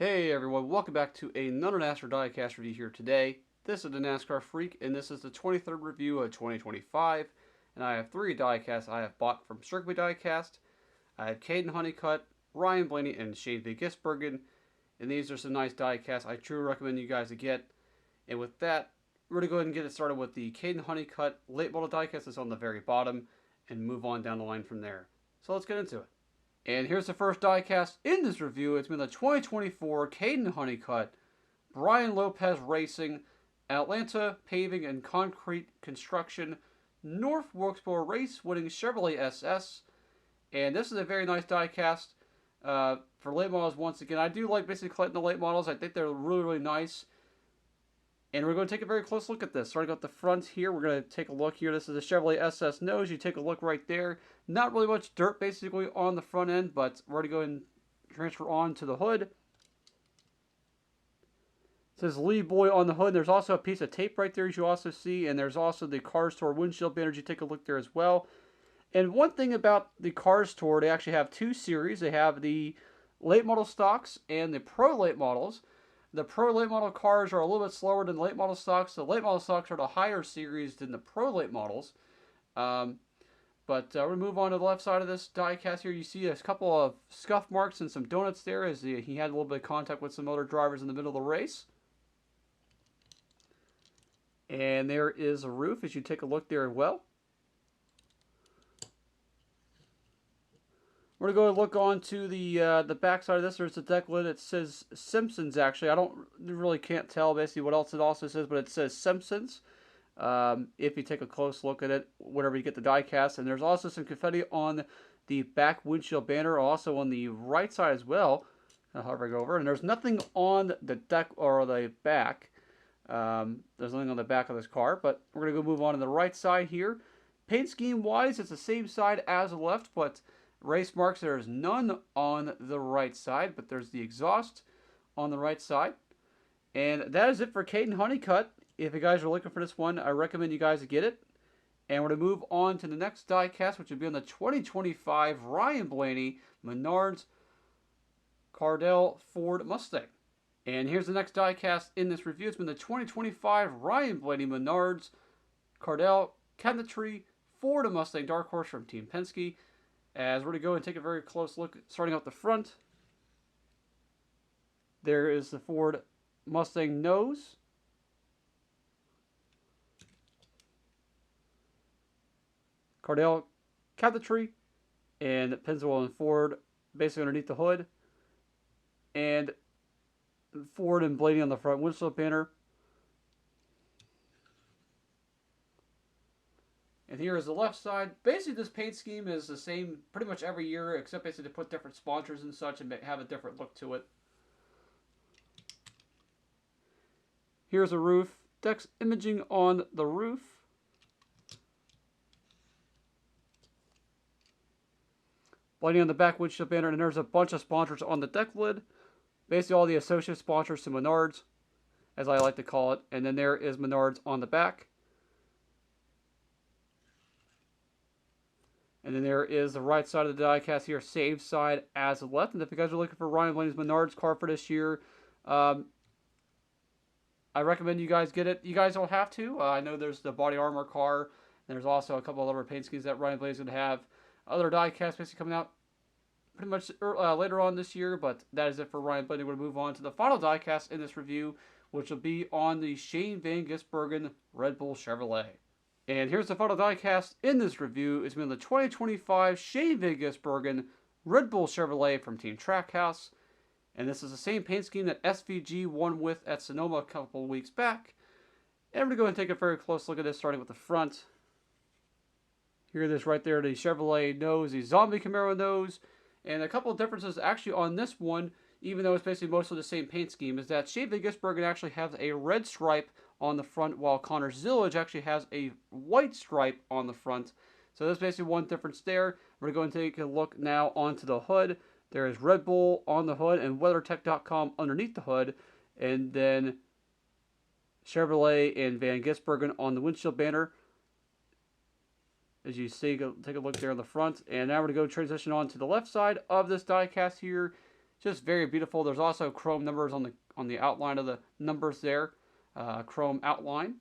Hey everyone, welcome back to another Nascar Diecast review here today. This is the Nascar Freak, and this is the 23rd review of 2025. And I have three diecasts I have bought from Circuit Diecast. I have Kaden Honeycutt, Ryan Blaney, and Shane V. Gisbergen. And these are some nice diecasts I truly recommend you guys to get. And with that, we're going to go ahead and get it started with the Kaden Honeycutt late model diecast that's on the very bottom, and move on down the line from there. So let's get into it. And here's the first diecast in this review. It's been the 2024 Kaden Honeycutt, Brian Lopez Racing, Atlanta Paving and Concrete Construction, North Wilkesboro Race winning Chevrolet SS. And this is a very nice diecast for late models once again. I do like basically collecting the late models. I think they're really, really nice. And we're going to take a very close look at this. Starting at the front here, we're going to take a look here. This is a Chevrolet SS nose. You take a look right there. Not really much dirt basically on the front end, but we're going to go and transfer on to the hood. It says Lead Boy on the hood. There's also a piece of tape right there as you also see. And there's also the Car Store windshield banners. You take a look there as well. And one thing about the Car Store, they actually have two series. They have the late model stocks and the pro late models. The pro late model cars are a little bit slower than the late model stocks. The late model stocks are the higher series than the pro late models. But we're going to move on to the left side of this diecast here. You see a couple of scuff marks and some donuts there as he had a little bit of contact with some other drivers in the middle of the race. And there is a roof as you take a look there as well. We're going to go look on to the back side of this. There's a deck lid. It says Simpsons, actually. I really can't tell basically what else it also says, but it says Simpsons. If you take a close look at it, whenever you get the diecast. And there's also some confetti on the back windshield banner, also on the right side as well. I'll hover over. And there's nothing on the deck or the back. There's nothing on the back of this car, but we're going to go move on to the right side here. Paint scheme wise, it's the same side as the left, but race marks, there's none on the right side, but there's the exhaust on the right side. And that is it for Kaden Honeycutt. If you guys are looking for this one, I recommend you guys get it. And we're going to move on to the next diecast, which will be on the 2025 Ryan Blaney Menards Cardell Ford Mustang. And here's the next diecast in this review. It's been the 2025 Ryan Blaney Menards Cardell Cabinetry Ford Mustang Dark Horse from Team Penske. As we're going to go and take a very close look, starting out the front. There is the Ford Mustang nose. Cardell cabinetry. And Pennzoil and Ford basically underneath the hood. And Ford and Blaney on the front windshield banner. And here is the left side. Basically, this paint scheme is the same pretty much every year, except basically to put different sponsors and such and have a different look to it. Here's a roof. Deck's imaging on the roof. Lighting on the back windshield banner, and there's a bunch of sponsors on the deck lid. Basically, all the associate sponsors to Menards, as I like to call it. And then there is Menards on the back. And then there is the right side of the diecast here, same side as the left. And if you guys are looking for Ryan Blaney's Menards car for this year, I recommend you guys get it. You guys don't have to. I know there's the body armor car. And there's also a couple of other paint schemes that Ryan Blaney's going to have. Other diecasts basically coming out pretty much later on this year. But that is it for Ryan Blaney. We're going to move on to the final diecast in this review, which will be on the Shane Van Gisbergen Red Bull Chevrolet. And here's the final diecast in this review. It's been the 2025 Shane Van Gisbergen Red Bull Chevrolet from Team Trackhouse. And this is the same paint scheme that SVG won with at Sonoma a couple of weeks back. And we're going to go and take a very close look at this, starting with the front. Here it is right there, the Chevrolet nose, the Zombie Camaro nose. And a couple of differences actually on this one, even though it's basically mostly the same paint scheme, is that Shane Van Gisbergen actually has a red stripe on the front, while Connor Zillage actually has a white stripe on the front. So there's basically one difference there. We're going to take a look now onto the hood. There is Red Bull on the hood and WeatherTech.com underneath the hood. And then Chevrolet and Van Gisbergen on the windshield banner. As you see, take a look there on the front. And now we're going to go transition on to the left side of this diecast here. Just very beautiful. There's also chrome numbers on the outline of the numbers there, chrome outline.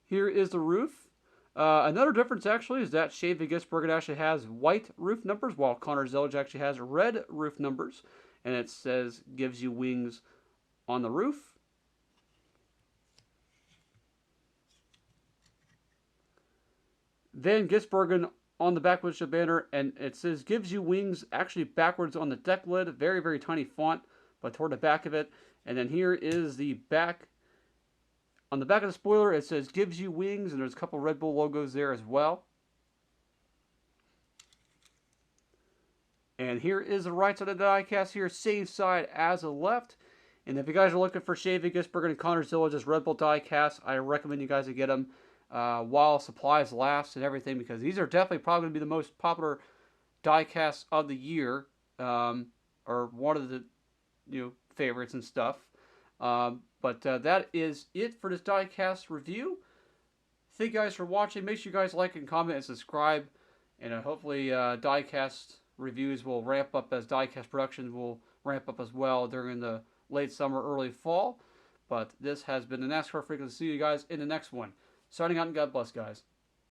Here is the roof. Another difference actually is that Chevy Gisbergen actually has white roof numbers, while Connors Village actually has red roof numbers, and it says gives you wings on the roof. Then Gisbergen on the back windshield banner, and it says gives you wings actually backwards on the deck lid, very, very tiny font, but toward the back of it. And then here is the back. On the back of the spoiler, it says gives you wings, and there's a couple Red Bull logos there as well. And here is the right side of the diecast here, same side as the left. And if you guys are looking for Chevy Gisbergen and Connors Village's Red Bull diecast, I recommend you guys to get them while supplies last and everything, because these are definitely probably going to be the most popular diecasts of the year, or one of the favorites and stuff. But that is it for this diecast review. Thank you guys for watching. Make sure you guys like and comment and subscribe, and hopefully diecast reviews will ramp up as diecast productions will ramp up as well during the late summer, early fall. But this has been the NASCAR Freak. See you guys in the next one. Signing out, and God bless, guys.